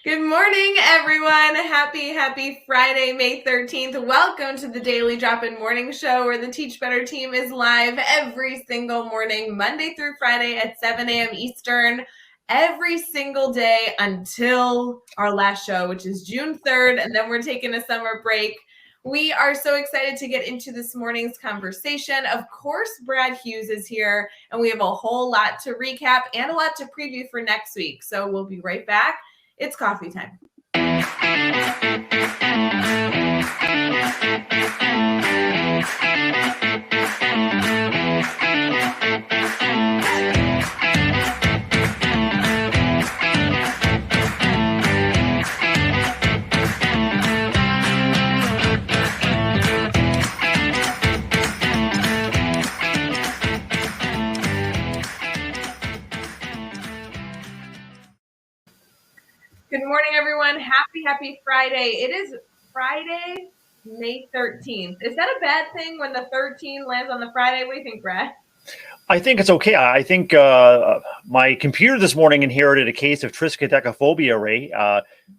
Good morning, everyone. Happy Friday, May 13th. Welcome to the Daily Drop-In Morning Show, where the Teach Better team is live every single morning, Monday through Friday at 7 a.m. Eastern, every single day until our last show, which is June 3rd, and then we're taking a summer break. We are so excited to get into this morning's conversation. Of course, Brad Hughes is here, and we have a whole lot to recap and a lot to preview for next week. So we'll be right back. It's coffee time. Good morning, everyone. Happy Friday. It is Friday, May 13th. Is that a bad thing when the 13 lands on the Friday? What do you think, Brad? I think it's okay. I think my computer this morning inherited a case of triskaidekaphobia, Ray.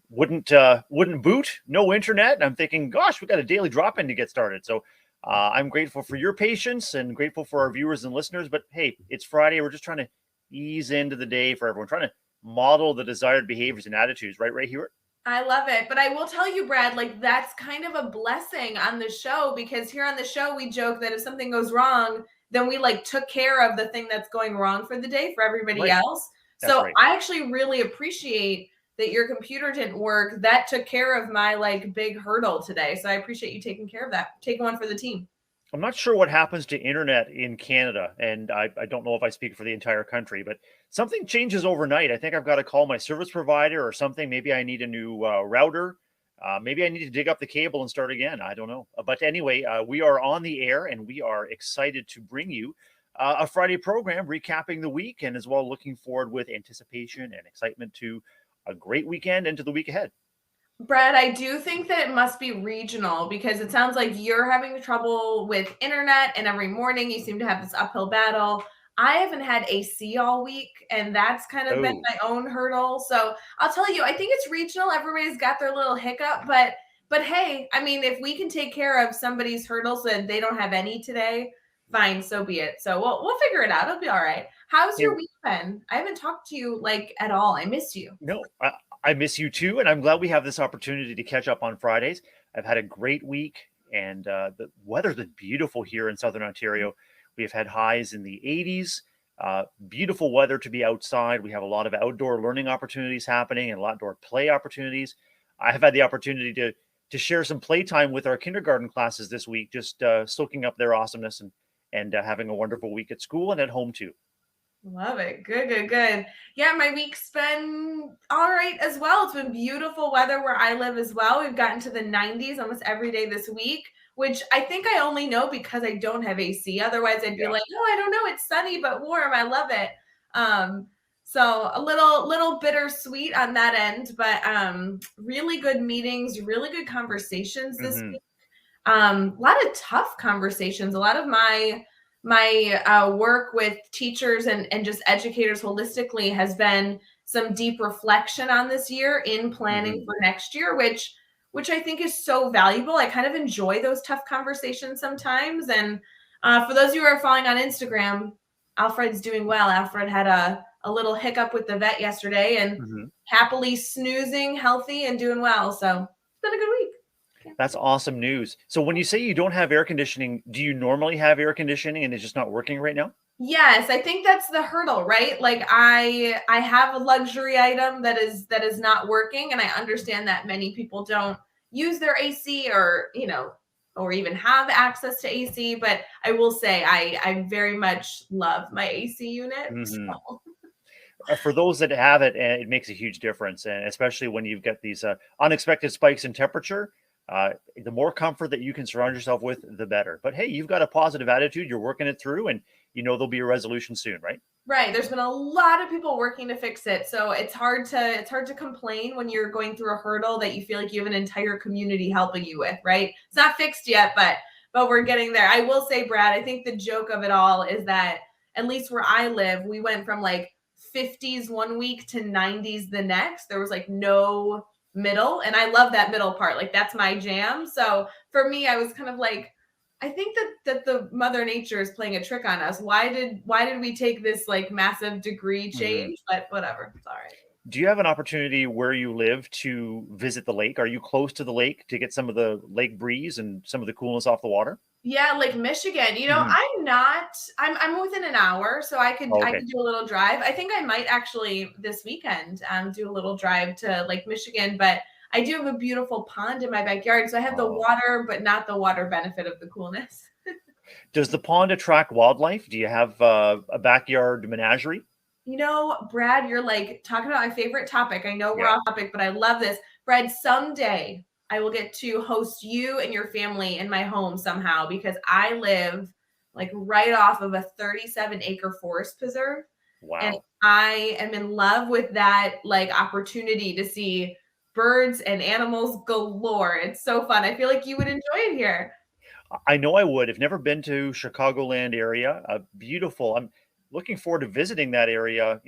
Wouldn't boot, no internet. And I'm thinking, gosh, we got a daily drop-in to get started. So I'm grateful for your patience and grateful for our viewers and listeners. But hey, it's Friday. We're just trying to ease into the day for everyone, trying to model the desired behaviors and attitudes, right here. I love it. But I will tell you, Brad, like that's kind of a blessing on the show, because here on the show, we joke that if something goes wrong, then we like took care of the thing that's going wrong for the day for everybody else. So right. I actually really appreciate that your computer didn't work. That took care of my like big hurdle today. So I appreciate you taking care of that, taking one for the team. I'm not sure what happens to internet in Canada, and I don't know if I speak for the entire country, but something changes overnight. I think I've got to call my service provider or something. Maybe I need a new router. Maybe I need to dig up the cable and start again. I don't know. But anyway, we are on the air, and we are excited to bring you a Friday program recapping the week, and as well looking forward with anticipation and excitement to a great weekend and to the week ahead. Brad, I do think that it must be regional, because it sounds like you're having trouble with internet, and every morning you seem to have this uphill battle. I haven't had AC all week, and that's kind of been my own hurdle. So I'll tell you, I think it's regional. Everybody's got their little hiccup, but hey, I mean, if we can take care of somebody's hurdles and they don't have any today, fine, so be it. So we'll figure it out. It'll be all right. How's your week been? I haven't talked to you like at all. I miss you. No, I miss you too, and I'm glad we have this opportunity to catch up on Fridays. I've had a great week, and the weather's been beautiful here in Southern Ontario. We've had highs in the 80s, beautiful weather to be outside. We have a lot of outdoor learning opportunities happening and a lot of outdoor play opportunities. I have had the opportunity to share some playtime with our kindergarten classes this week, just soaking up their awesomeness and having a wonderful week at school and at home too. Love it. Good. Yeah, my week's been all right as well. It's been beautiful weather where I live as well. We've gotten to the 90s almost every day this week, which I think I only know because I don't have AC. Otherwise, I'd be like, no, I don't know. It's sunny but warm. I love it. So a little bittersweet on that end, but really good meetings, really good conversations this week. A lot of tough conversations. A lot of my work with teachers and just educators holistically has been some deep reflection on this year in planning for next year, which I think is so valuable. I kind of enjoy those tough conversations sometimes. And for those of you who are following on Instagram, Alfred's doing well. Alfred had a little hiccup with the vet yesterday and happily snoozing, healthy, and doing well. So it's been a good week. That's awesome news. So when you say you don't have air conditioning, do you normally have air conditioning and it's just not working right now? Yes, I think that's the hurdle, right? Like I have a luxury item that is not working, and I understand that many people don't use their AC or even have access to AC, but I will say I very much love my AC unit. So. For those that have it, it makes a huge difference, and especially when you've got these unexpected spikes in temperature. The more comfort that you can surround yourself with, the better. But hey, you've got a positive attitude. You're working it through, and there'll be a resolution soon, right? Right. There's been a lot of people working to fix it. So it's hard to complain when you're going through a hurdle that you feel like you have an entire community helping you with, right? It's not fixed yet, but we're getting there. I will say, Brad, I think the joke of it all is that at least where I live, we went from like 50s one week to 90s the next. There was like no middle. And I love that middle part. Like that's my jam. So for me, I was kind of like, I think that the Mother Nature is playing a trick on us. Why did we take this like massive degree change? But whatever. It's all right. Do you have an opportunity where you live to visit the lake? Are you close to the lake to get some of the lake breeze and some of the coolness off the water? Yeah, Lake Michigan. Mhm. I'm within an hour, so I could Okay. do a little drive. I think I might actually this weekend do a little drive to Lake Michigan, but I do have a beautiful pond in my backyard, so I have the Oh. water, but not the water benefit of the coolness. Does the pond attract wildlife? Do you have a backyard menagerie? Brad, you're like talking about my favorite topic. I know we're Yeah. off topic, but I love this. Brad, someday I will get to host you and your family in my home somehow because I live like right off of a 37-acre forest preserve. And Wow. I am in love with that like opportunity to see birds and animals galore. It's so fun. I feel like you would enjoy it here. I know I would. I've never been to Chicagoland area. Beautiful. I'm looking forward to visiting that area,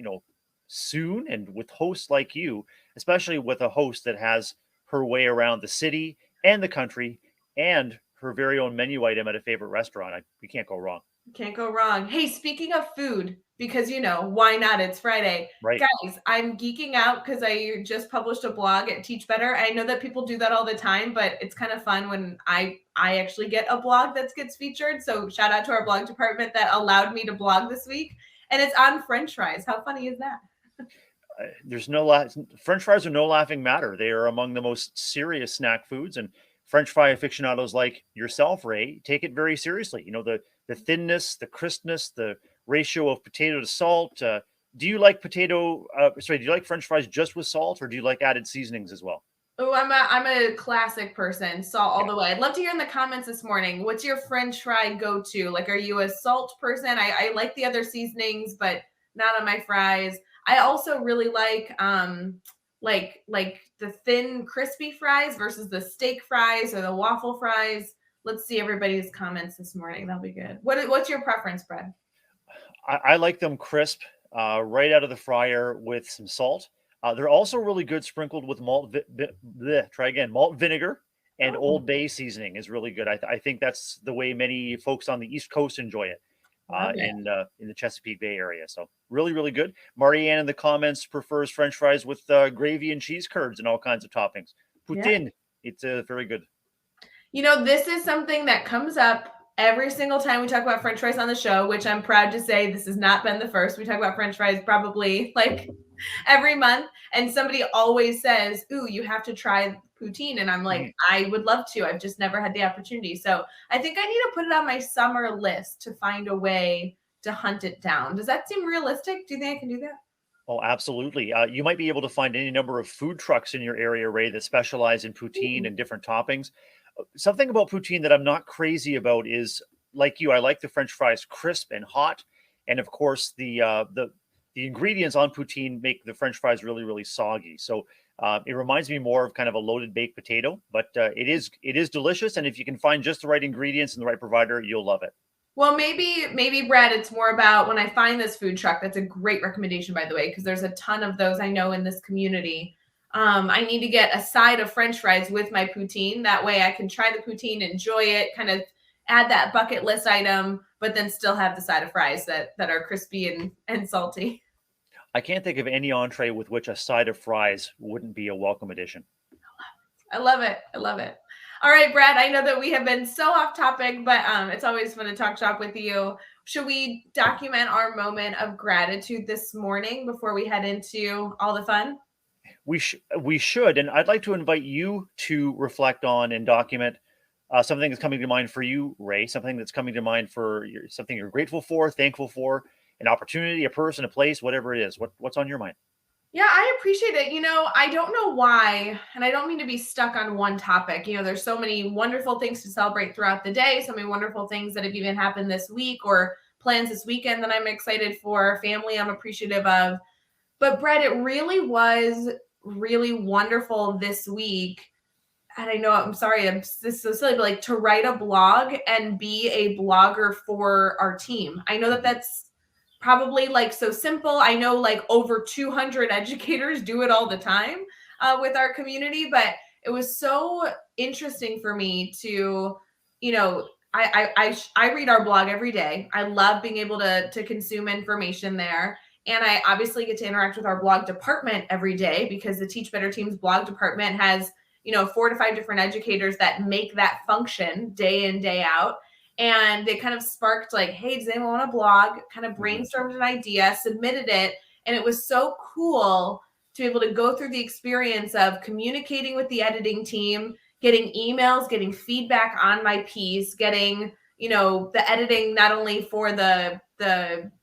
soon and with hosts like you, especially with a host that has her way around the city and the country and her very own menu item at a favorite restaurant. We can't go wrong. Can't go wrong. Hey, speaking of food, because why not? It's Friday. Right. Guys, I'm geeking out because I just published a blog at Teach Better. I know that people do that all the time, but it's kind of fun when I actually get a blog that gets featured. So shout out to our blog department that allowed me to blog this week. And it's on French fries. How funny is that? There's French fries are no laughing matter. They are among the most serious snack foods, and French fry aficionados like yourself, Ray, take it very seriously. The thinness, the crispness, the ratio of potato to salt. Do you like do you like French fries just with salt, or do you like added seasonings as well? Oh, I'm a classic person, salt all Yeah. the way. I'd love to hear in the comments this morning. What's your French fry go-to? Like, are you a salt person? I like the other seasonings, but not on my fries. I also really like the thin, crispy fries versus the steak fries or the waffle fries. Let's see everybody's comments this morning. That'll be good. What's your preference, Brad? I like them crisp, right out of the fryer with some salt. They're also really good sprinkled with malt vinegar and Oh, Old Bay seasoning is really good. I think that's the way many folks on the East Coast enjoy it, love it. in the Chesapeake Bay area. So really, really good. Marianne in the comments prefers French fries with gravy and cheese curds and all kinds of toppings. Yeah. Poutine, it's very good. This is something that comes up every single time we talk about French fries on the show, which I'm proud to say this has not been the first. We talk about French fries probably like every month, and somebody always says, "Ooh, you have to try poutine," and I'm like, I would love to. I've just never had the opportunity, so I think I need to put it on my summer list to find a way to hunt it down. Does that seem realistic? Do you think I can do that? Oh, absolutely. You might be able to find any number of food trucks in your area, Ray, that specialize in poutine Ooh, and different toppings. Something about poutine that I'm not crazy about is like you. I like the French fries crisp and hot, and of course the ingredients on poutine make the French fries really really soggy. So it reminds me more of kind of a loaded baked potato, but it is delicious, and if you can find just the right ingredients and the right provider, you'll love it. Well, maybe Brad, it's more about when I find this food truck. That's a great recommendation, by the way, because there's a ton of those I know in this community. I need to get a side of French fries with my poutine. That way, I can try the poutine, enjoy it, kind of add that bucket list item, but then still have the side of fries that are crispy and salty. I can't think of any entree with which a side of fries wouldn't be a welcome addition. I love it. I love it. All right, Brad, I know that we have been so off topic, but it's always fun to talk shop with you. Should we document our moment of gratitude this morning before we head into all the fun? We should, and I'd like to invite you to reflect on and document something that's coming to mind for you, Ray. Something that's coming to mind for something you're grateful for, thankful for, an opportunity, a person, a place, whatever it is. What's on your mind? Yeah, I appreciate it. I don't know why, and I don't mean to be stuck on one topic. There's so many wonderful things to celebrate throughout the day, so many wonderful things that have even happened this week or plans this weekend that I'm excited for, family I'm appreciative of. But Brett, it really was really wonderful this week. And I know I'm sorry, this is so silly, but like to write a blog and be a blogger for our team. I know that Mhm. probably like so simple. I know like over 200 educators do it all the time with our community, but it was so interesting for me to, you know, I read our blog every day. I love being able to consume information there. And I obviously get to interact with our blog department every day because the Teach Better Teams blog department has, 4 to 5 different educators that make that function day in, day out. And they kind of sparked like, hey, does anyone want a blog? Kind of brainstormed an idea, submitted it. And it was so cool to be able to go through the experience of communicating with the editing team, getting emails, getting feedback on my piece, getting, the editing, not only for the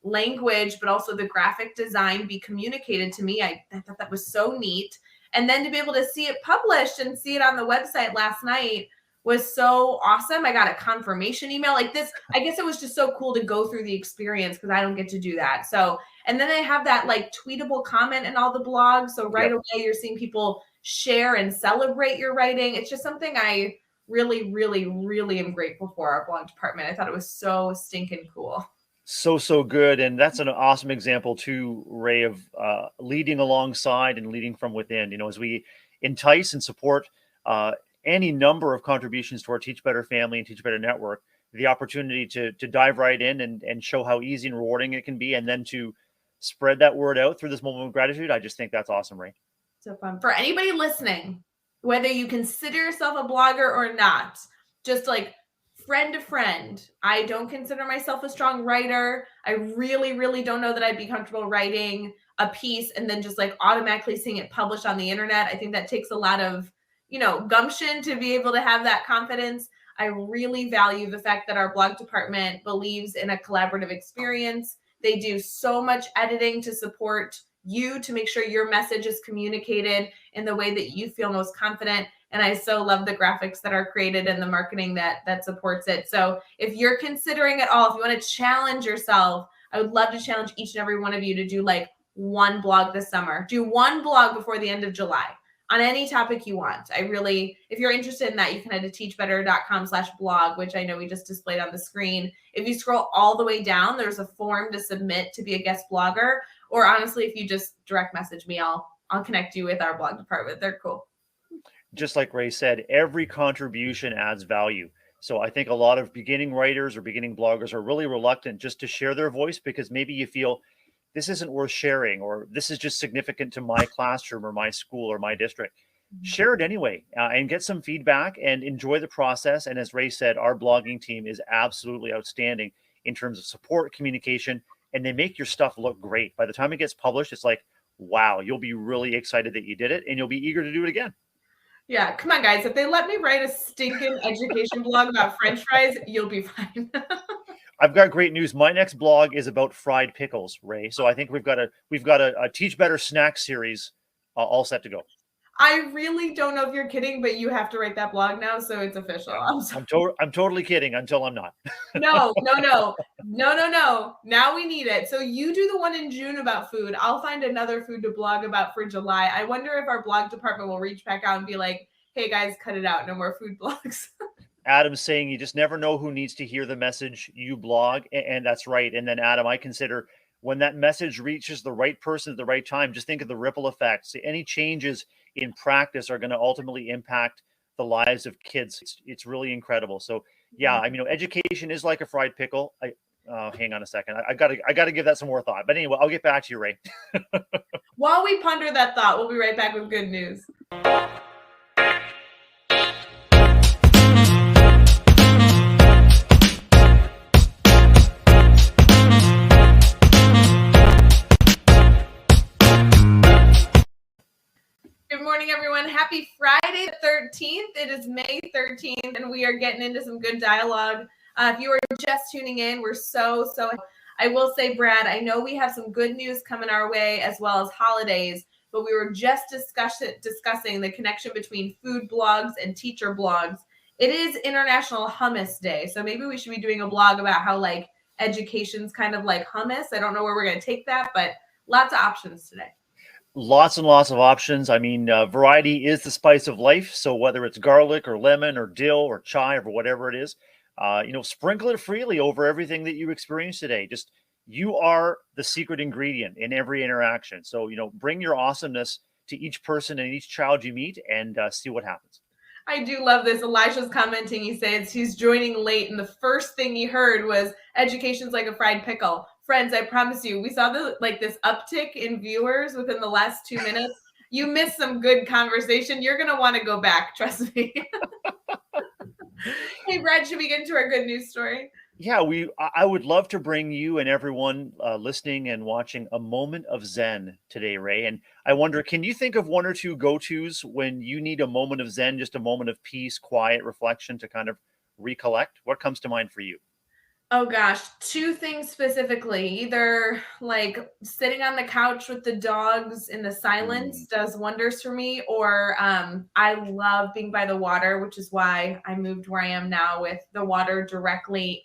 language, but also the graphic design be communicated to me. I thought that was so neat. And then to be able to see it published and see it on the website last night was so awesome. I got a confirmation email like this. I guess it was just so cool to go through the experience because I don't get to do that. So, and then I have that like tweetable comment in all the blogs. So right away, you're seeing people share and celebrate your writing. It's just something I really, really, really am grateful for our blog department. I thought it was so stinking cool. So good. And that's an awesome example too, Ray, of leading alongside and leading from within, as we entice and support any number of contributions to our Teach Better family and Teach Better network, the opportunity to dive right in and show how easy and rewarding it can be, and then to spread that word out through this moment of gratitude. I just think that's awesome, Ray. So fun. For anybody listening, whether you consider yourself a blogger or not, just like friend to friend, I don't consider myself a strong writer. I really, really don't know that I'd be comfortable writing a piece and then just like automatically seeing it published on the internet. I think that takes a lot of, gumption to be able to have that confidence. I really value the fact that our blog department believes in a collaborative experience. They do so much editing to support you, to make sure your message is communicated in the way that you feel most confident. And I so love the graphics that are created and the marketing that supports it. So if you're considering at all, if you want to challenge yourself, I would love to challenge each and every one of you to do like one blog this summer. Do one blog before the end of July on any topic you want. If you're interested in that, you can head to teachbetter.com/blog, which I know we just displayed on the screen. If you scroll all the way down, there's a form to submit to be a guest blogger. Or honestly, if you just direct message me, I'll connect you with our blog department. They're cool. Just like Ray said, every contribution adds value. So I think a lot of beginning writers or beginning bloggers are really reluctant just to share their voice because maybe you feel this isn't worth sharing, or this is just significant to my classroom or my school or my district. Share it anyway and get some feedback and enjoy the process. And as Ray said, our blogging team is absolutely outstanding in terms of support, communication, and they make your stuff look great. By the time it gets published, it's like, wow, you'll be really excited that you did it and you'll be eager to do it again. Yeah, come on, guys. If they let me write a stinking education blog about French fries, you'll be fine. I've got great news. My next blog is about fried pickles, Ray. So I think we've got a Teach Better snack series all set to go. I really don't know if you're kidding, but you have to write that blog now, so it's official. I'm totally kidding until I'm not. No. Now we need it. So you do the one in June about food. I'll find another food to blog about for July. I wonder if our blog department will reach back out and be like, hey guys, cut it out. No more food blogs. Adam's saying you just never know who needs to hear the message you blog. And that's right. And then Adam, I consider when that message reaches the right person at the right time, just think of the ripple effects. Any changes in practice are going to ultimately impact the lives of kids. It's really incredible. So yeah, I mean, education is like a fried pickle. Hang on a second. I gotta give that some more thought. But anyway, I'll get back to you, Ray. While we ponder that thought, we'll be right back with good news. Good morning, everyone. Happy Friday the 13th. It is May 13th, and we are getting into some good dialogue. If you are just tuning in, we're so. I will say, Brad, I know we have some good news coming our way as well as holidays, but we were just discussing the connection between food blogs and teacher blogs. It is International Hummus Day, so maybe we should be doing a blog about how like education's kind of like hummus. I don't know where we're going to take that, but lots of options today. Lots and lots of options. I mean, variety is the spice of life. So whether it's garlic or lemon or dill or chive or whatever it is, sprinkle it freely over everything that you experience today. Just you are the secret ingredient in every interaction. So, bring your awesomeness to each person and each child you meet and see what happens. I do love this. Elijah's commenting. He says he's joining late, and the first thing he heard was "Education's like a fried pickle." Friends, I promise you, we saw this uptick in viewers within the last 2 minutes. You missed some good conversation. You're gonna want to go back. Trust me. Hey, Brad, should we get into our good news story? Yeah, I would love to bring you and everyone listening and watching a moment of Zen today, Ray. And I wonder, can you think of one or two go-tos when you need a moment of Zen, just a moment of peace, quiet reflection to kind of recollect? What comes to mind for you? Oh gosh, two things specifically. Either like sitting on the couch with the dogs in the silence does wonders for me, or I love being by the water, which is why I moved where I am now with the water directly,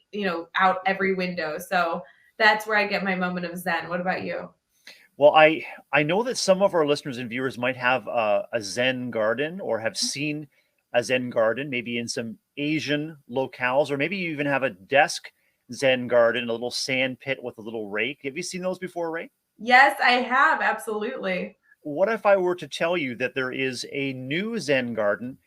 out every window. So that's where I get my moment of Zen. What about you? Well, I know that some of our listeners and viewers might have a Zen garden or have seen a Zen garden, maybe in some Asian locales, or maybe you even have a desk Zen garden, a little sand pit with a little rake. Have you seen those before, Ray? Yes, I have. Absolutely. What if I were to tell you that there is a new Zen garden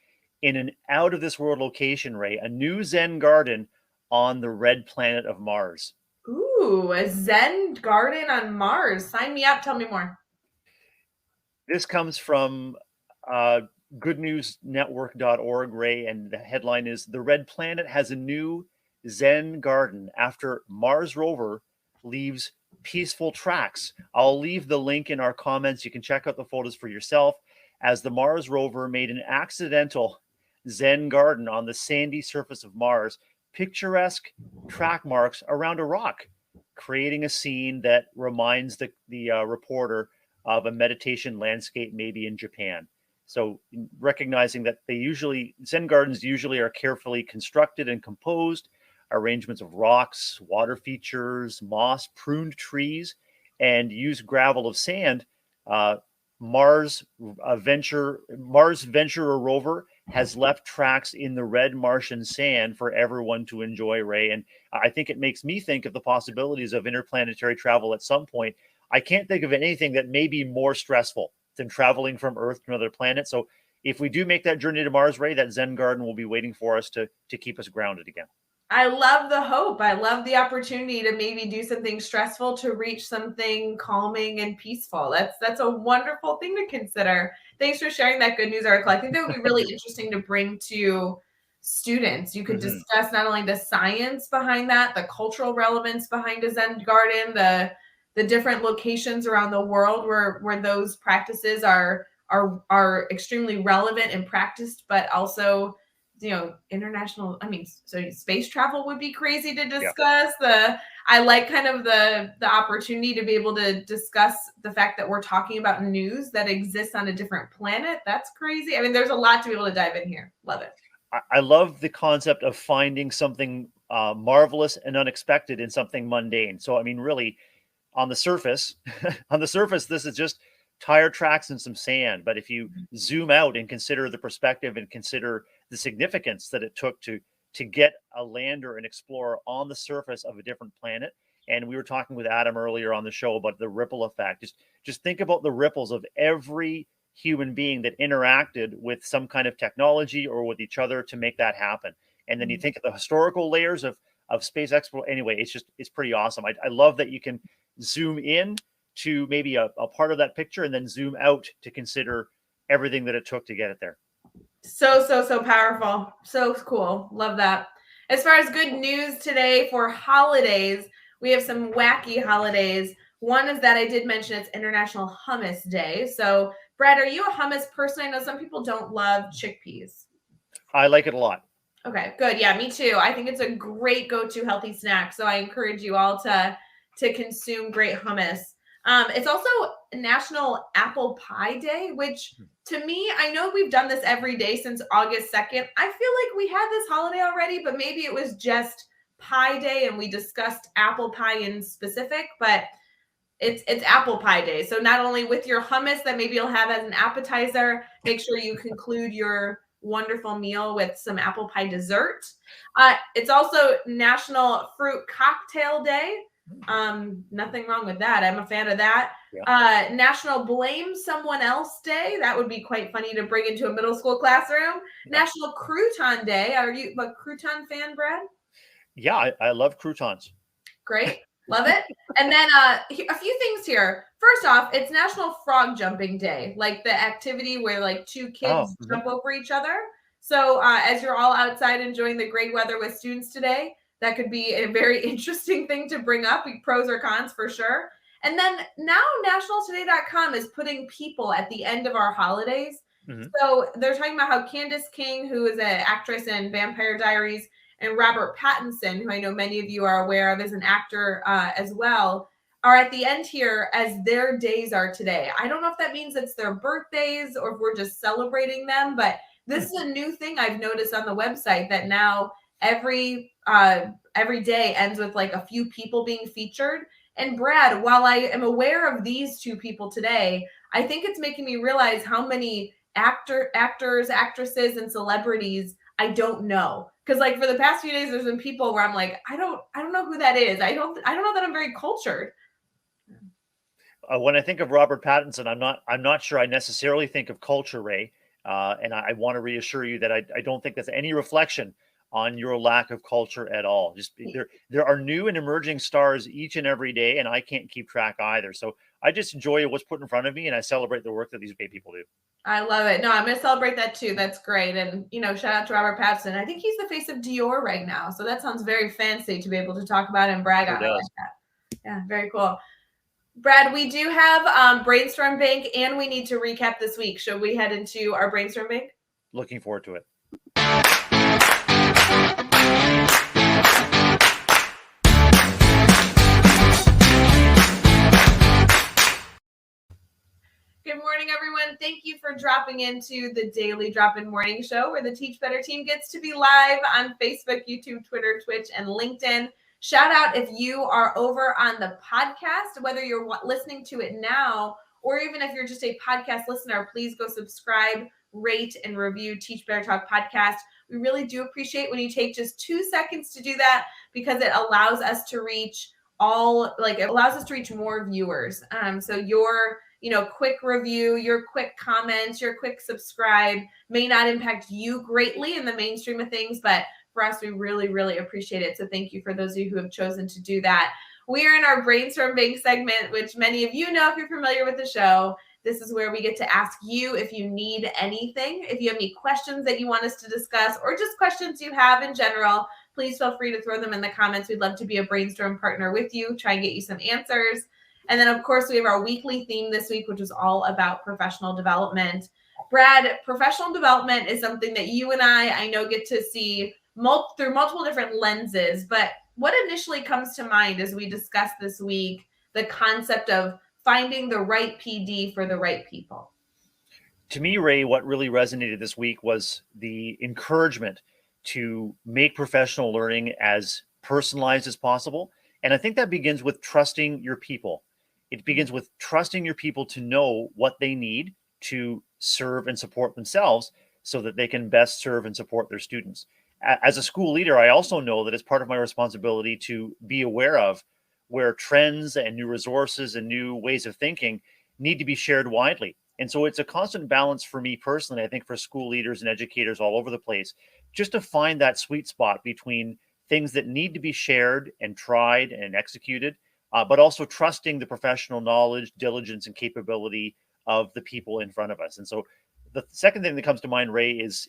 in an out of this world location, Ray? A new Zen garden on the red planet of Mars. Ooh, a Zen garden on Mars. Sign me up. Tell me more. This comes from goodnewsnetwork.org, Ray, and the headline is "The Red Planet has a new Zen garden after Mars rover leaves peaceful tracks." I'll leave the link in our comments. You can check out the photos for yourself as the Mars rover made an accidental Zen garden on the sandy surface of Mars, picturesque track marks around a rock, creating a scene that reminds the reporter of a meditation landscape maybe in Japan. So recognizing that Zen gardens usually are carefully constructed and composed, arrangements of rocks, water features, moss, pruned trees, and use gravel of sand. Mars Venturer rover has left tracks in the red Martian sand for everyone to enjoy, Ray. And I think it makes me think of the possibilities of interplanetary travel at some point. I can't think of anything that may be more stressful than traveling from Earth to another planet. So if we do make that journey to Mars, Ray, that Zen garden will be waiting for us to keep us grounded again. I love the hope. I love the opportunity to maybe do something stressful to reach something calming and peaceful. That's a wonderful thing to consider. Thanks for sharing that good news article. I think that would be really interesting to bring to students. You could discuss not only the science behind that, the cultural relevance behind a Zen garden, the different locations around the world where those practices are extremely relevant and practiced, but also international, so space travel would be crazy to discuss. I like kind of the opportunity to be able to discuss the fact that we're talking about news that exists on a different planet. That's crazy. There's a lot to be able to dive in here. Love it. I love the concept of finding something marvelous and unexpected in something mundane. So, really, on the surface, this is just tire tracks and some sand. But if you zoom out and consider the perspective and consider the significance that it took to get a lander and explorer on the surface of a different planet. And we were talking with Adam earlier on the show about the ripple effect. Just think about the ripples of every human being that interacted with some kind of technology or with each other to make that happen. And then you think of the historical layers of space exploration. Anyway, it's pretty awesome. I love that you can zoom in to maybe a part of that picture and then zoom out to consider everything that it took to get it there. So powerful. So cool. Love that. As far as good news today for holidays, we have some wacky holidays. One is that I did mention it's International Hummus Day. So, Brad, are you a hummus person? I know some people don't love chickpeas. I like it a lot. Okay, good. Yeah, me too. I think it's a great go-to healthy snack. So I encourage you all to consume great hummus. It's also National Apple Pie Day, which to me, I know we've done this every day since August 2nd. I feel like we had this holiday already, but maybe it was just Pie Day and we discussed apple pie in specific, but it's Apple Pie Day. So not only with your hummus that maybe you'll have as an appetizer, make sure you conclude your wonderful meal with some apple pie dessert. It's also National Fruit Cocktail Day. Nothing wrong with that. I'm a fan of that. Yeah. National Blame Someone Else Day. That would be quite funny to bring into a middle school classroom. Yeah. National Crouton Day. Are you a crouton fan, Brad? Yeah, I love croutons. Great. Love it. And then a few things here. First off, it's National Frog Jumping Day, like the activity where like two kids jump over each other. So as you're all outside enjoying the great weather with students today, that could be a very interesting thing to bring up, pros or cons for sure. And then now nationaltoday.com is putting people at the end of our holidays. Mm-hmm. So they're talking about how Candace King, who is an actress in Vampire Diaries, and Robert Pattinson, who I know many of you are aware of as an actor as well, are at the end here as their days are today. I don't know if that means it's their birthdays or if we're just celebrating them, but this is a new thing I've noticed on the website that now every day ends with like a few people being featured. And Brad, while I am aware of these two people today, I think it's making me realize how many actors, actresses, and celebrities I don't know. Because like for the past few days, there's been people where I'm like, I don't know who that is. I don't know that I'm very cultured. When I think of Robert Pattinson, I'm not sure I necessarily think of culture, Ray. And I want to reassure you that I don't think that's any reflection on your lack of culture at all. Just there are new and emerging stars each and every day, and I can't keep track either. So I just enjoy what's put in front of me, and I celebrate the work that these great people do. I love it. No, I'm going to celebrate that too. That's great. And, shout out to Robert Pattinson. I think he's the face of Dior right now. So that sounds very fancy to be able to talk about and brag on it like that. Yeah, very cool. Brad, we do have Brainstorm Bank, and we need to recap this week. Should we head into our Brainstorm Bank? Looking forward to it. Good morning, everyone. Thank you for dropping into the Daily Drop-In Morning Show, where the Teach Better team gets to be live on Facebook, YouTube, Twitter, Twitch, and LinkedIn. Shout out if you are over on the podcast, whether you're listening to it now, or even if you're just a podcast listener, please go subscribe, rate, and review Teach Better Talk podcast. We really do appreciate when you take just 2 seconds to do that, because it allows us to reach more viewers. So your quick review, your quick comments, your quick subscribe may not impact you greatly in the mainstream of things, but for us, we really, really appreciate it. So thank you for those of you who have chosen to do that. We are in our Brainstorm Bank segment, which many of you know if you're familiar with the show. This is where we get to ask you if you need anything, if you have any questions that you want us to discuss, or just questions you have in general. Please feel free to throw them in the comments. We'd love to be a brainstorm partner with you, try and get you some answers. And then, of course, we have our weekly theme this week, which is all about professional development. Brad, professional development is something that you and I know, get to see through multiple different lenses. But what initially comes to mind as we discuss this week the concept of finding the right PD for the right people? To me, Ray, what really resonated this week was the encouragement to make professional learning as personalized as possible. And I think that begins with trusting your people. It begins with trusting your people to know what they need to serve and support themselves so that they can best serve and support their students. As a school leader, I also know that it's part of my responsibility to be aware of where trends and new resources and new ways of thinking need to be shared widely. And so it's a constant balance for me personally, I think for school leaders and educators all over the place, just to find that sweet spot between things that need to be shared and tried and executed, but also trusting the professional knowledge, diligence, and capability of the people in front of us. And so the second thing that comes to mind, Ray, is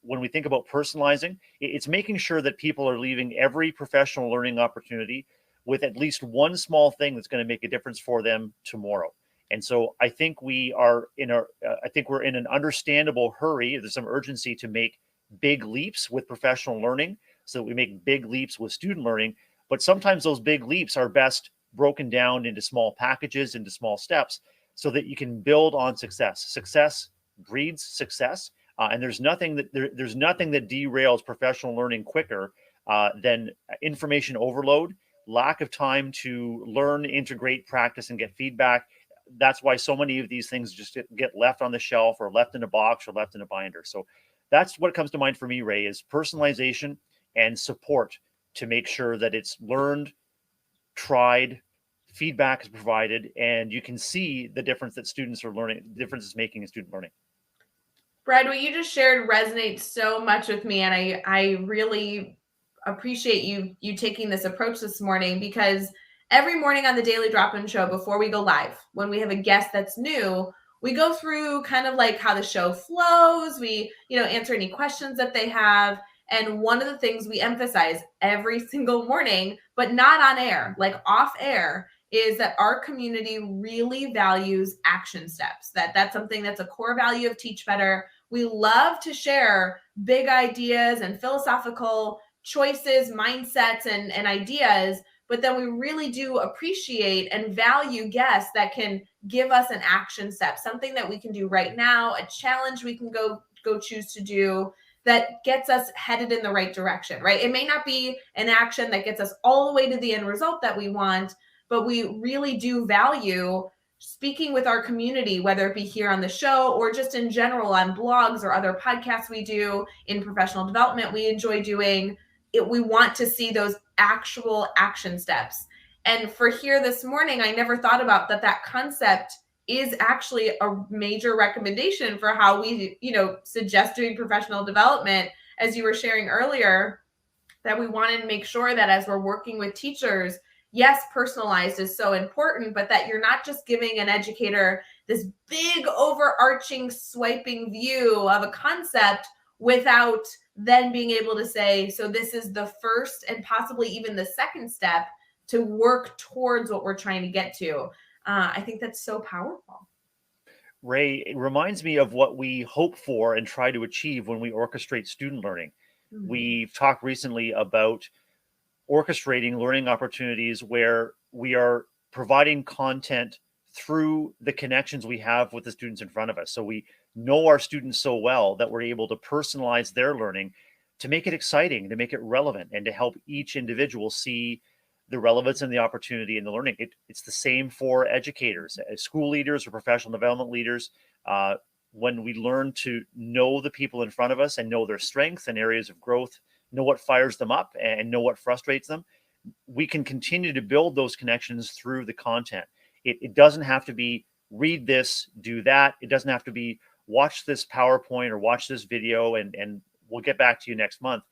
when we think about personalizing, it's making sure that people are leaving every professional learning opportunity with at least one small thing that's going to make a difference for them tomorrow. And so I think we're in an understandable hurry. There's some urgency to make big leaps with professional learning so that we make big leaps with student learning. But sometimes those big leaps are best broken down into small packages, into small steps, so that you can build on success. Success breeds success. And there's nothing that derails professional learning quicker than information overload, lack of time to learn, integrate, practice, and get feedback. That's why so many of these things just get left on the shelf or left in a box or left in a binder. So that's what comes to mind for me, Ray, is personalization and support to make sure that it's learned tried, feedback is provided, and you can see the difference that students are learning, the difference it's making in student learning. Brad, what you just shared resonates so much with me, and I really appreciate you taking this approach this morning, because every morning on the Daily Drop-In Show, before we go live, when we have a guest that's new, we go through kind of like how the show flows. We, answer any questions that they have. And one of the things we emphasize every single morning, but not on air, like off air, is that our community really values action steps. That's something that's a core value of Teach Better. We love to share big ideas and philosophical choices, mindsets, and ideas, but then we really do appreciate and value guests that can give us an action step, something that we can do right now, a challenge we can go choose to do that gets us headed in the right direction, right? It may not be an action that gets us all the way to the end result that we want, but we really do value speaking with our community, whether it be here on the show or just in general on blogs or other podcasts we do in professional development we enjoy doing. We want to see those actual action steps. And for here this morning, I never thought about that concept is actually a major recommendation for how we, suggest doing professional development. As you were sharing earlier, that we wanted to make sure that as we're working with teachers, yes, personalized is so important, but that you're not just giving an educator this big overarching swiping view of a concept without then being able to say, so this is the first and possibly even the second step to work towards what we're trying to get to. I think that's so powerful. Ray, it reminds me of what we hope for and try to achieve when we orchestrate student learning. Mm-hmm. We've talked recently about orchestrating learning opportunities where we are providing content through the connections we have with the students in front of us. So we know our students so well that we're able to personalize their learning to make it exciting, to make it relevant, and to help each individual see the relevance and the opportunity in the learning. It's the same for educators, school leaders, or professional development leaders. When we learn to know the people in front of us and know their strengths and areas of growth, know what fires them up and know what frustrates them, we can continue to build those connections through the content. It doesn't have to be read this, do that. It doesn't have to be watch this PowerPoint or watch this video and we'll get back to you next month.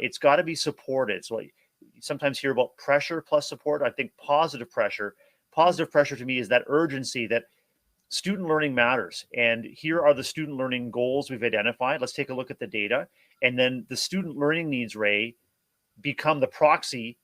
It's got to be supported. So you sometimes hear about pressure plus support. I think positive pressure to me is that urgency that student learning matters. And here are the student learning goals we've identified. Let's take a look at the data. And then the student learning needs, Ray, become the proxy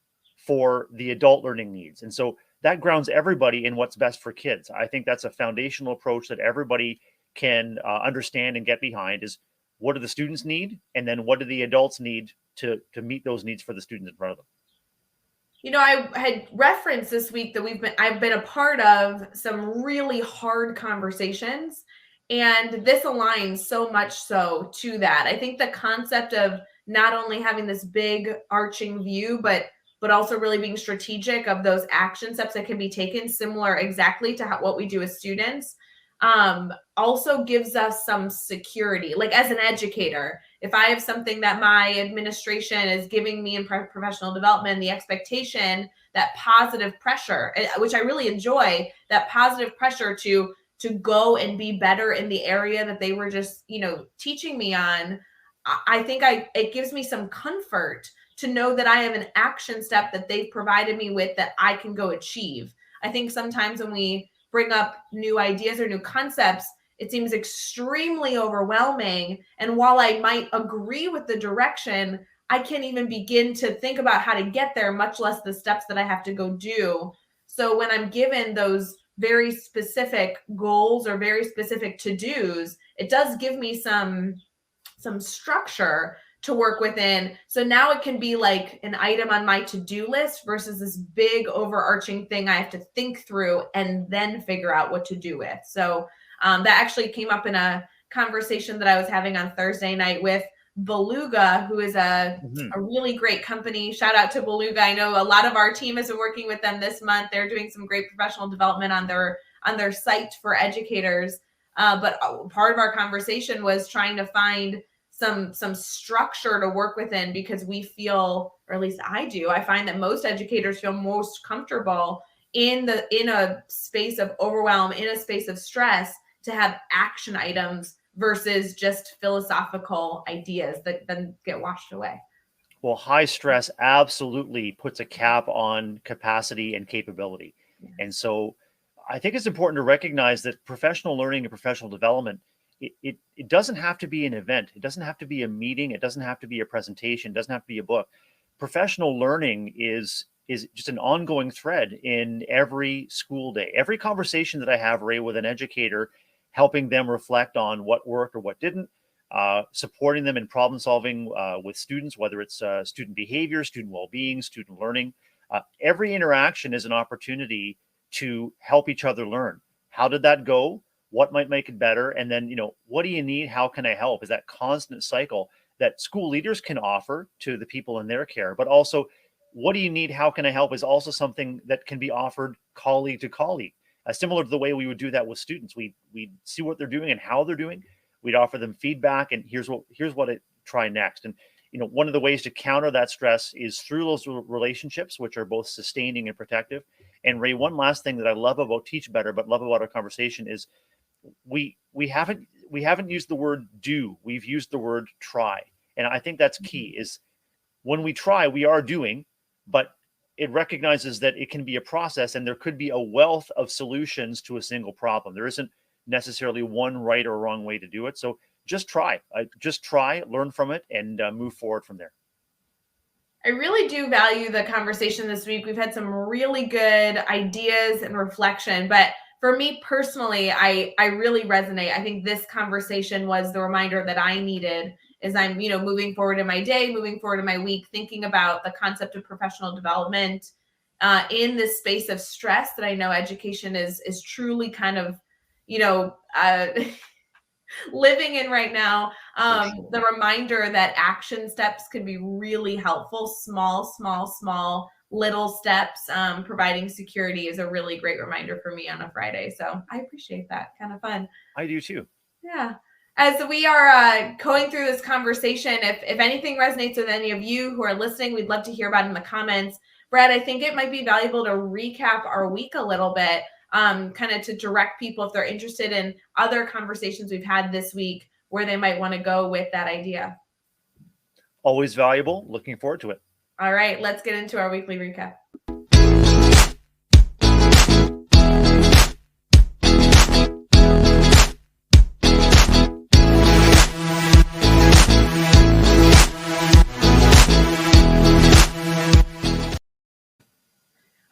for the adult learning needs. And so that grounds everybody in what's best for kids. I think that's a foundational approach that everybody can understand and get behind, is what do the students need? And then what do the adults need to meet those needs for the students in front of them? I had referenced this week that I've been a part of some really hard conversations, and this aligns so much so to that. I think the concept of not only having this big arching view, but also really being strategic of those action steps that can be taken, similar exactly to what we do as students, also gives us some security. Like as an educator, if I have something that my administration is giving me in professional development, the expectation, that positive pressure, which I really enjoy, that positive pressure to go and be better in the area that they were just, teaching me on, I think it gives me some comfort to know that I have an action step that they've provided me with that I can go achieve. I think sometimes when we bring up new ideas or new concepts, it seems extremely overwhelming. And while I might agree with the direction, I can't even begin to think about how to get there, much less the steps that I have to go do. So when I'm given those very specific goals or very specific to-dos, it does give me some structure to work within. So now it can be like an item on my to-do list versus this big overarching thing I have to think through and then figure out what to do with. So that actually came up in a conversation that I was having on Thursday night with Beluga, who is a really great company. Shout out to Beluga. I know a lot of our team has been working with them this month. They're doing some great professional development on their site for educators. But part of our conversation was trying to find some structure to work within, because we feel, or at least I do, I find that most educators feel most comfortable in a space of overwhelm, in a space of stress, to have action items versus just philosophical ideas that then get washed away. Well, high stress absolutely puts a cap on capacity and capability. Yeah. And so I think it's important to recognize that professional learning and professional development, it doesn't have to be an event. It doesn't have to be a meeting. It doesn't have to be a presentation. It doesn't have to be a book. Professional learning is just an ongoing thread in every school day. Every conversation that I have, Ray, with an educator, helping them reflect on what worked or what didn't, supporting them in problem solving with students, whether it's student behavior, student well-being, student learning. Every interaction is an opportunity to help each other learn. How did that go? What might make it better? And then, what do you need? How can I help? Is that constant cycle that school leaders can offer to the people in their care, but also what do you need? How can I help is also something that can be offered colleague to colleague, similar to the way we would do that with students. We see what they're doing and how they're doing. We'd offer them feedback, and here's what I try next. And one of the ways to counter that stress is through those relationships, which are both sustaining and protective. And Ray, one last thing that I love about Teach Better, but love about our conversation is we haven't used the word do. We've used the word try, and I think that's key. Is when we try, we are doing, but it recognizes that it can be a process, and there could be a wealth of solutions to a single problem. There isn't necessarily one right or wrong way to do it. So just try, learn from it, and move forward from there. I really do value the conversation this week. We've had some really good ideas and reflection, but for me personally, I really resonate. I think this conversation was the reminder that I needed as I'm, moving forward in my day, moving forward in my week, thinking about the concept of professional development in this space of stress that I know education is truly kind of, living in right now. Sure. The reminder that action steps can be really helpful. Small little steps, providing security is a really great reminder for me on a Friday. So I appreciate that. Kind of fun. I do too. Yeah. As we are going through this conversation, if anything resonates with any of you who are listening, we'd love to hear about it in the comments. Brad, I think it might be valuable to recap our week a little bit, kind of to direct people if they're interested in other conversations we've had this week, where they might want to go with that idea. Always valuable. Looking forward to it. All right, let's get into our weekly recap.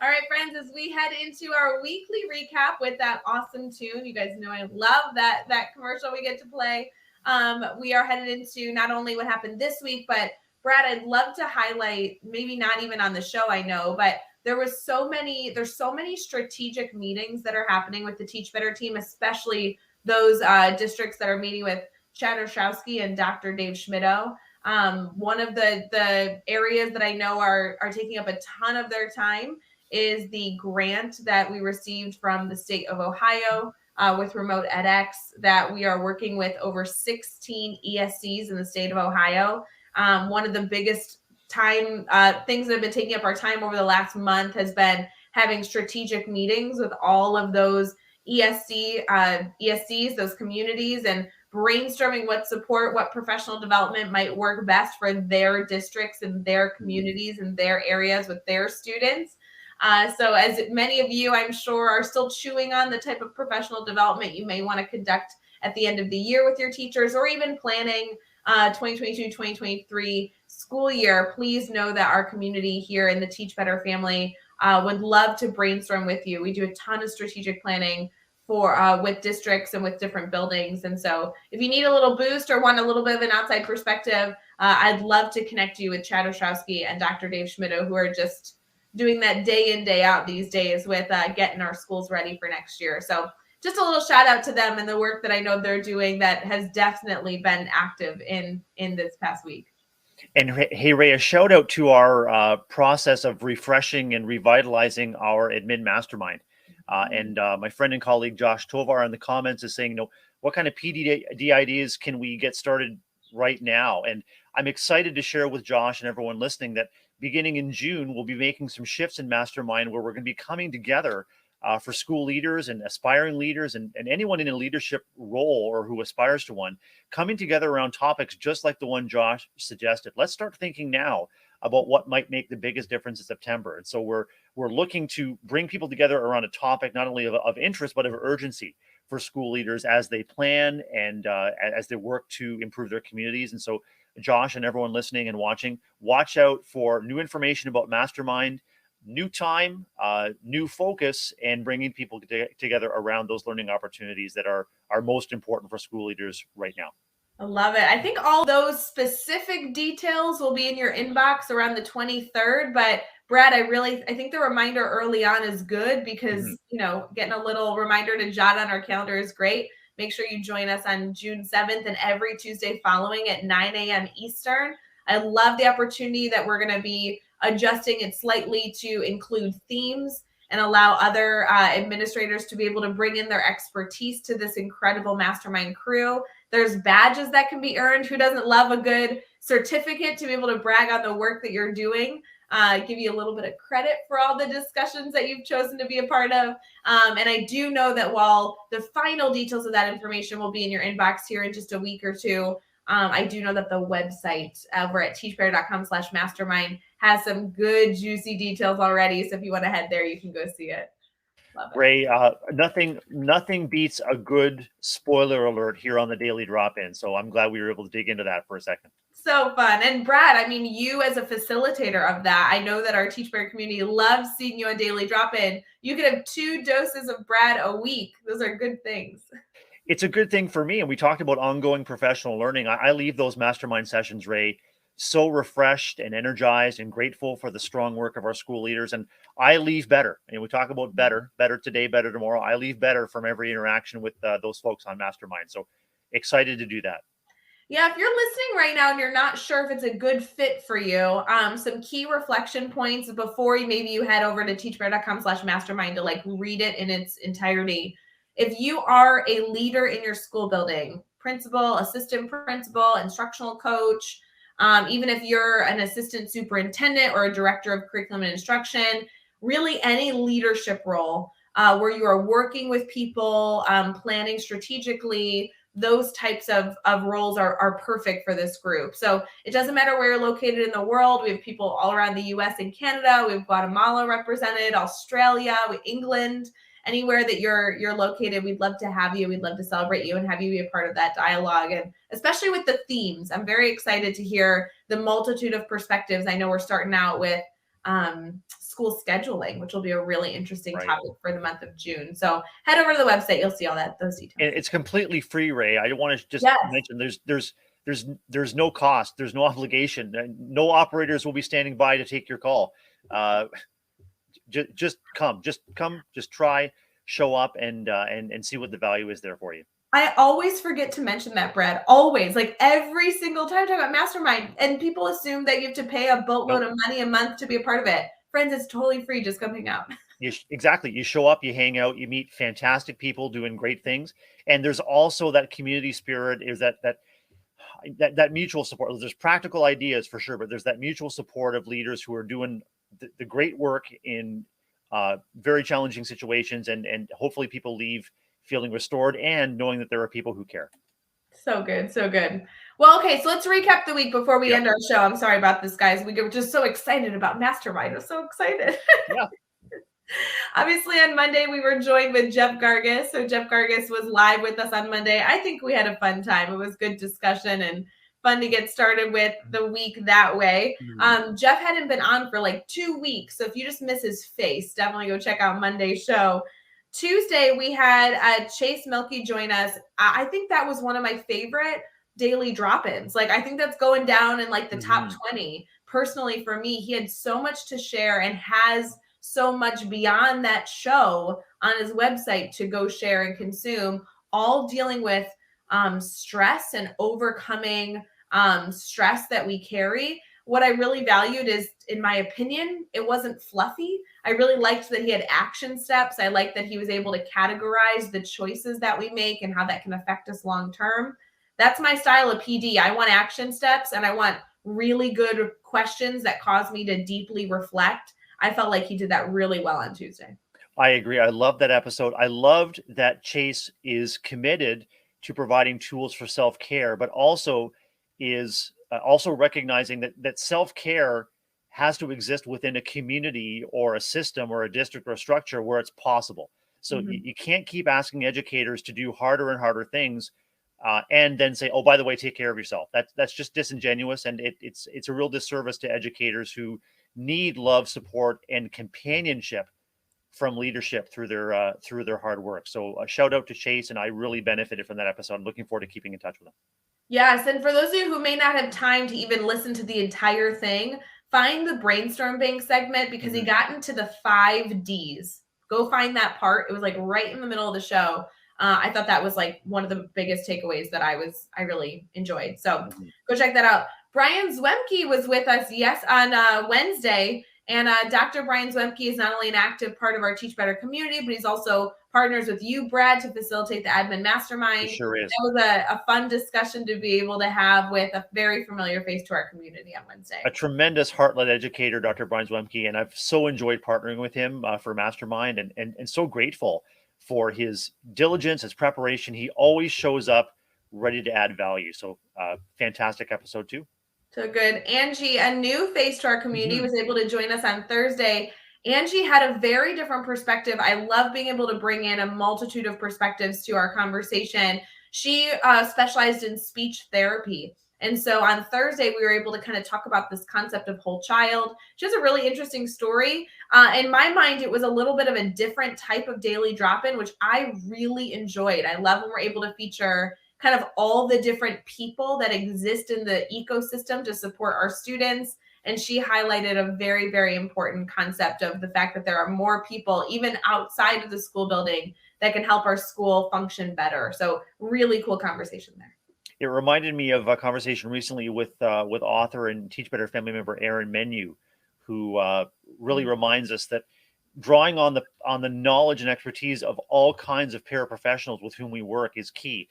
All right, friends, as we head into our weekly recap with that awesome tune, you guys know I love that commercial we get to play. We are headed into not only what happened this week, but Brad, I'd love to highlight, maybe not even on the show, I know, but there's so many strategic meetings that are happening with the Teach Better team, especially those districts that are meeting with Chad Ostrowski and Dr. Dave Schmittou. One of the areas that I know are taking up a ton of their time is the grant that we received from the state of Ohio with Remote edX, that we are working with over 16 ESCs in the state of Ohio. One of the biggest things that have been taking up our time over the last month has been having strategic meetings with all of those ESCs, those communities, and brainstorming what professional development might work best for their districts and their communities and their areas with their students. So as many of you, I'm sure, are still chewing on the type of professional development you may want to conduct at the end of the year with your teachers, or even planning 2022-2023 school year, please know that our community here in the Teach Better family would love to brainstorm with you. We do a ton of strategic planning with districts and with different buildings. And so if you need a little boost or want a little bit of an outside perspective, I'd love to connect you with Chad Ostrowski and Dr. Dave Schmittou, who are just doing that day in, day out these days with getting our schools ready for next year. So just a little shout out to them and the work that I know they're doing that has definitely been active in this past week. And hey, Ray, a shout out to our process of refreshing and revitalizing our admin mastermind. And my friend and colleague Josh Tovar in the comments is saying, what kind of PDD ideas can we get started right now. And I'm excited to share with Josh and everyone listening that beginning in June, we'll be making some shifts in Mastermind where we're going to be coming together for school leaders and aspiring leaders and anyone in a leadership role or who aspires to one, coming together around topics just like the one Josh suggested. Let's start thinking now about what might make the biggest difference in September. And so we're looking to bring people together around a topic not only of interest, but of urgency for school leaders as they plan and as they work to improve their communities. And so Josh and everyone listening and watching, watch out for new information about Mastermind, new time, new focus, and bringing people together around those learning opportunities that are most important for school leaders right now. I love it. I think all those specific details will be in your inbox around the 23rd. But Brad, I think the reminder early on is good because, getting a little reminder to jot on our calendar is great. Make sure you join us on June 7th and every Tuesday following at 9 a.m. Eastern. I love the opportunity that we're going to be adjusting it slightly to include themes and allow other administrators to be able to bring in their expertise to this incredible mastermind crew. There's badges that can be earned. Who doesn't love a good certificate to be able to brag on the work that you're doing? Give you a little bit of credit for all the discussions that you've chosen to be a part of. And I do know that while the final details of that information will be in your inbox here in just a week or two, I do know that the website over at teachbetter.com/mastermind has some good, juicy details already. So if you want to head there, you can go see it. Love it. Ray, nothing beats a good spoiler alert here on the Daily Drop-In. So I'm glad we were able to dig into that for a second. So fun. And Brad, I mean, you as a facilitator of that, I know that our Teach Better community loves seeing you on Daily Drop-In. You could have 2 doses of Brad a week. Those are good things. It's a good thing for me. And we talked about ongoing professional learning. I leave those mastermind sessions, Ray, so refreshed and energized and grateful for the strong work of our school leaders. And I leave better. And we talk about better today, better tomorrow. I leave better from every interaction with those folks on Mastermind. So excited to do that. Yeah, if you're listening right now and you're not sure if it's a good fit for you, some key reflection points before maybe you head over to teachbetter.com/mastermind to read it in its entirety. If you are a leader in your school building, principal, assistant principal, instructional coach, even if you're an assistant superintendent or a director of curriculum and instruction, really any leadership role where you are working with people, planning strategically, those types of roles are perfect for this group. So it doesn't matter where you're located in the world. We have people all around the US and Canada. We have Guatemala represented, Australia, England, anywhere that you're located. We'd love to have you. We'd love to celebrate you and have you be a part of that dialogue. And especially with the themes, I'm very excited to hear the multitude of perspectives. I know we're starting out with school scheduling, which will be a really interesting topic for the month of June. So head over to the website. You'll see all those details. And it's completely free, Ray. I want to just mention there's no cost. There's no obligation. No operators will be standing by to take your call. Just come, just try, show up and see what the value is there for you. I always forget to mention that, Brad. Always, every single time I talk about Mastermind, and people assume that you have to pay a boatload of money a month to be a part of it. Friends, it's totally free. Just come hang out. Exactly. You show up, you hang out, you meet fantastic people doing great things, and there's also that community spirit. Is that mutual support? There's practical ideas for sure, but there's that mutual support of leaders who are doing the great work in very challenging situations, and hopefully people leave feeling restored and knowing that there are people who care. So good. So good. Well, okay. So let's recap the week before we end our show. I'm sorry about this, guys. We were just so excited about Mastermind. I'm so excited. Yeah. Obviously on Monday, we were joined with Jeff Gargas. So Jeff Gargas was live with us on Monday. I think we had a fun time. It was good discussion and fun to get started with the week that way. Jeff hadn't been on for 2 weeks. So if you just miss his face, definitely go check out Monday's show. Tuesday, we had Chase Milkey join us. I think that was one of my favorite daily drop-ins. I think that's going down in the top 20. Personally, for me, he had so much to share and has so much beyond that show on his website to go share and consume, all dealing with stress and overcoming stress that we carry. What I really valued is, in my opinion, it wasn't fluffy. I really liked that he had action steps. I liked that he was able to categorize the choices that we make and how that can affect us long term. That's my style of PD. I want action steps and I want really good questions that cause me to deeply reflect. I felt like he did that really well on Tuesday. I agree. I love that episode. I loved that Chase is committed to providing tools for self-care, but also is also recognizing that self-care has to exist within a community or a system or a district or a structure where it's possible. So you can't keep asking educators to do harder and harder things and then say, oh, by the way, take care of yourself. That's just disingenuous, and it's a real disservice to educators who need love, support, and companionship from leadership through their hard work. So a shout out to Chase, and I really benefited from that episode. I'm looking forward to keeping in touch with him. Yes, and for those of you who may not have time to even listen to the entire thing, find the Brainstorm Bank segment because he got into the 5 Ds. Go find that part. It was like right in the middle of the show. I thought that was like one of the biggest takeaways that I really enjoyed. So go check that out. Brian Zwemke was with us, on Wednesday. And Dr. Brian Zwemke is not only an active part of our Teach Better community, but he's also partners with you, Brad, to facilitate the admin mastermind. It sure is. That was a fun discussion to be able to have with a very familiar face to our community on Wednesday. A tremendous heart-led educator, Dr. Brian Zwemke, and I've so enjoyed partnering with him for Mastermind, and so grateful for his diligence, his preparation. He always shows up ready to add value. So fantastic episode too. So good. Angie, a new face to our community, was able to join us on Thursday. Angie had a very different perspective. I love being able to bring in a multitude of perspectives to our conversation. She specialized in speech therapy. And so on Thursday, we were able to kind of talk about this concept of whole child. She has a really interesting story. In my mind, it was a little bit of a different type of daily drop-in, which I really enjoyed. I love when we're able to feature kind of all the different people that exist in the ecosystem to support our students. And she highlighted a very, very important concept of the fact that there are more people, even outside of the school building, that can help our school function better. So really cool conversation there. It reminded me of a conversation recently with author and Teach Better family member Aaron Menu, who really reminds us that drawing on the knowledge and expertise of all kinds of paraprofessionals with whom we work is key.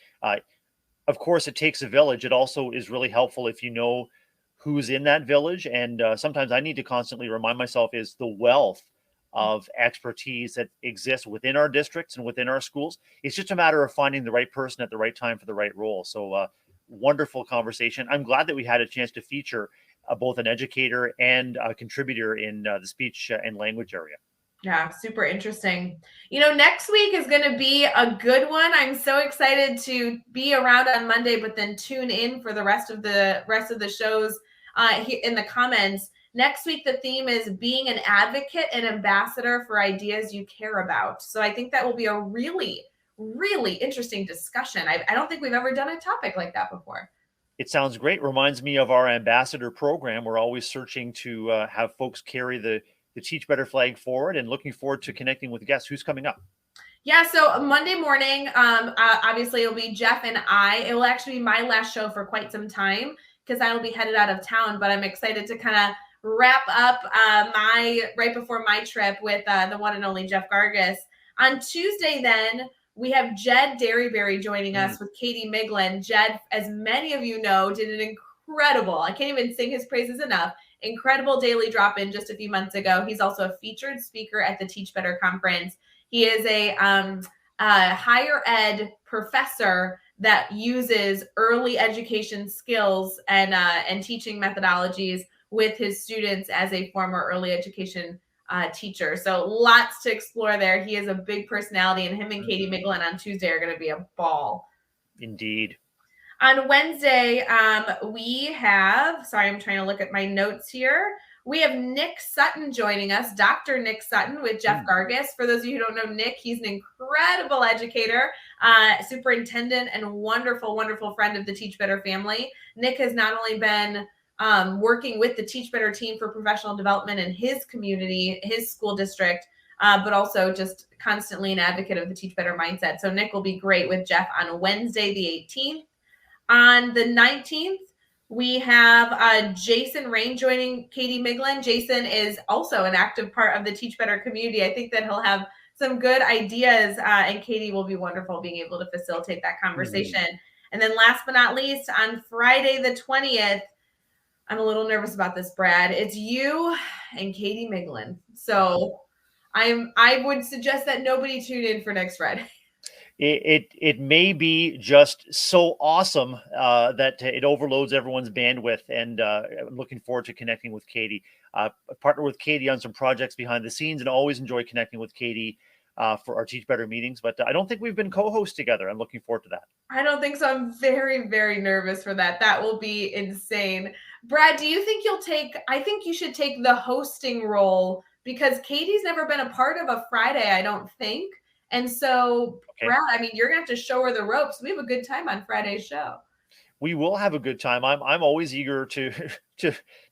Of course, it takes a village. It also is really helpful if you know who's in that village. And sometimes I need to constantly remind myself is the wealth of expertise that exists within our districts and within our schools. It's just a matter of finding the right person at the right time for the right role. So wonderful conversation. I'm glad that we had a chance to feature both an educator and a contributor in the speech and language area. Yeah, super interesting. Next week is going to be a good one. I'm so excited to be around on Monday, but then tune in for the rest of the shows in the comments. Next week, the theme is being an advocate and ambassador for ideas you care about. So I think that will be a really, really interesting discussion. I don't think we've ever done a topic like that before. It sounds great. Reminds me of our ambassador program. We're always searching to have folks carry the Teach Better flag forward, and looking forward to connecting with guests. Who's coming up? Yeah, so Monday morning, obviously it'll be Jeff and I. It will actually be my last show for quite some time because I will be headed out of town, but I'm excited to kind of wrap up right before my trip with the one and only Jeff Gargas. On Tuesday, then, we have Jed Derryberry joining us with Katie Miglin. Jed, as many of you know, did an incredible, I can't even sing his praises enough, incredible daily drop-in just a few months ago. He's also a featured speaker at the Teach Better conference. He is a higher ed professor that uses early education skills and teaching methodologies with his students as a former early education teacher. So lots to explore there. He is a big personality, and him and Katie Miglin on Tuesday are going to be a ball. Indeed. On Wednesday, we have, sorry, I'm trying to look at my notes here. We have Nick Sutton joining us, Dr. Nick Sutton with Jeff Gargas. For those of you who don't know Nick, he's an incredible educator, superintendent, and wonderful, wonderful friend of the Teach Better family. Nick has not only been working with the Teach Better team for professional development in his community, his school district, but also just constantly an advocate of the Teach Better mindset. So Nick will be great with Jeff on Wednesday, the 18th. On the 19th, we have Jason Rain joining Katie Miglin. Jason is also an active part of the Teach Better community. I think that he'll have some good ideas, and Katie will be wonderful being able to facilitate that conversation. And then last but not least, on Friday the 20th, I'm a little nervous about this, Brad. It's you and Katie Miglin. So I would suggest that nobody tune in for next Friday. It may be just so awesome that it overloads everyone's bandwidth, and I'm looking forward to connecting with Katie. I partner with Katie on some projects behind the scenes, and always enjoy connecting with Katie for our Teach Better meetings. But I don't think we've been co-hosts together. I'm looking forward to that. I don't think so. I'm very, very nervous for that. That will be insane. Brad, do you think I think you should take the hosting role, because Katie's never been a part of a Friday, I don't think. And so, Okay. Brad, I mean, you're going to have to show her the ropes. We have a good time on Friday's show. We will have a good time. I'm always eager to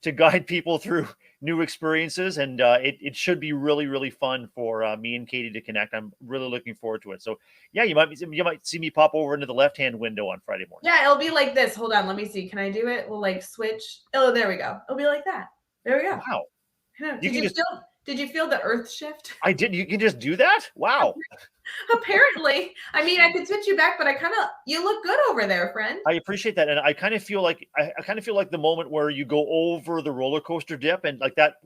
to guide people through new experiences, and it should be really, really fun for me and Katie to connect. I'm really looking forward to it. So yeah, you might see me pop over into the left-hand window on Friday morning. Yeah, it'll be like this. Hold on, let me see. Can I do it? We'll like switch. Oh, there we go. It'll be like that. There we go. Wow. Did you feel the earth shift? I did. You can just do that? Wow. Apparently. I mean, I could switch you back, but you look good over there, friend. I appreciate that. And I kind of feel like the moment where you go over the roller coaster dip, and like that,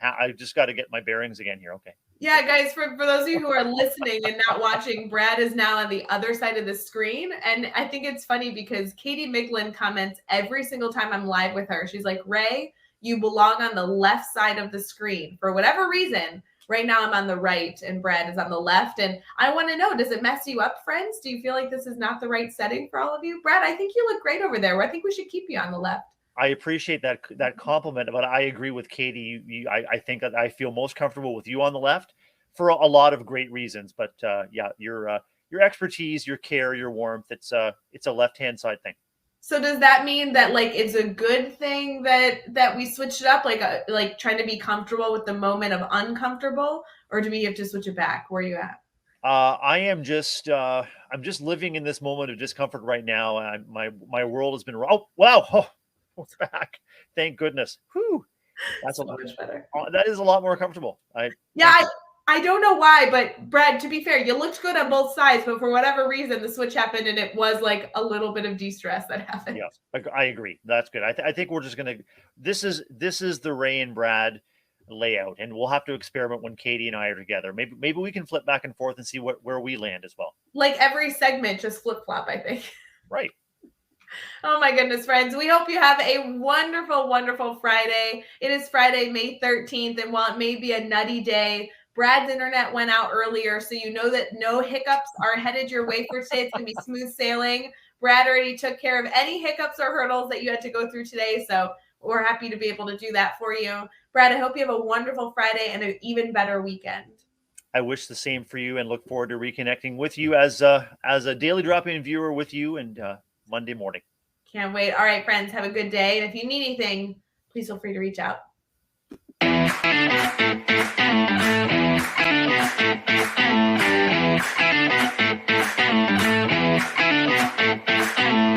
I just got to get my bearings again here. Okay. Yeah, guys, for those of you who are listening and not watching, Brad is now on the other side of the screen. And I think it's funny because Katie Miglin comments every single time I'm live with her. She's like, Ray, you belong on the left side of the screen. For whatever reason, right now I'm on the right and Brad is on the left. And I want to know, does it mess you up, friends? Do you feel like this is not the right setting for all of you? Brad, I think you look great over there. I think we should keep you on the left. I appreciate that compliment, but I agree with Katie. I think that I feel most comfortable with you on the left for a lot of great reasons. But yeah, your expertise, your care, your warmth, it's a left-hand side thing. So does that mean that like it's a good thing that we switched it up, like trying to be comfortable with the moment of uncomfortable, or do we have to switch it back? Where are you at? I'm just living in this moment of discomfort right now. My world has been oh wow, oh, it's back. Thank goodness. Whew. That's so much better. That is a lot more comfortable. I don't know why, but Brad, to be fair, you looked good on both sides, but for whatever reason, the switch happened and it was like a little bit of de-stress that happened. Yeah, I agree. That's good. I think we're just going to, this is the Ray and Brad layout, and we'll have to experiment when Katie and I are together. Maybe we can flip back and forth and see where we land as well. Like every segment, just flip-flop, I think. Right. Oh my goodness, friends. We hope you have a wonderful, wonderful Friday. It is Friday, May 13th, and while it may be a nutty day, Brad's internet went out earlier, so you know that no hiccups are headed your way for today. It's going to be smooth sailing. Brad already took care of any hiccups or hurdles that you had to go through today, so we're happy to be able to do that for you. Brad, I hope you have a wonderful Friday and an even better weekend. I wish the same for you and look forward to reconnecting with you as a daily drop-in viewer with you and Monday morning. Can't wait. All right, friends, have a good day. And if you need anything, please feel free to reach out.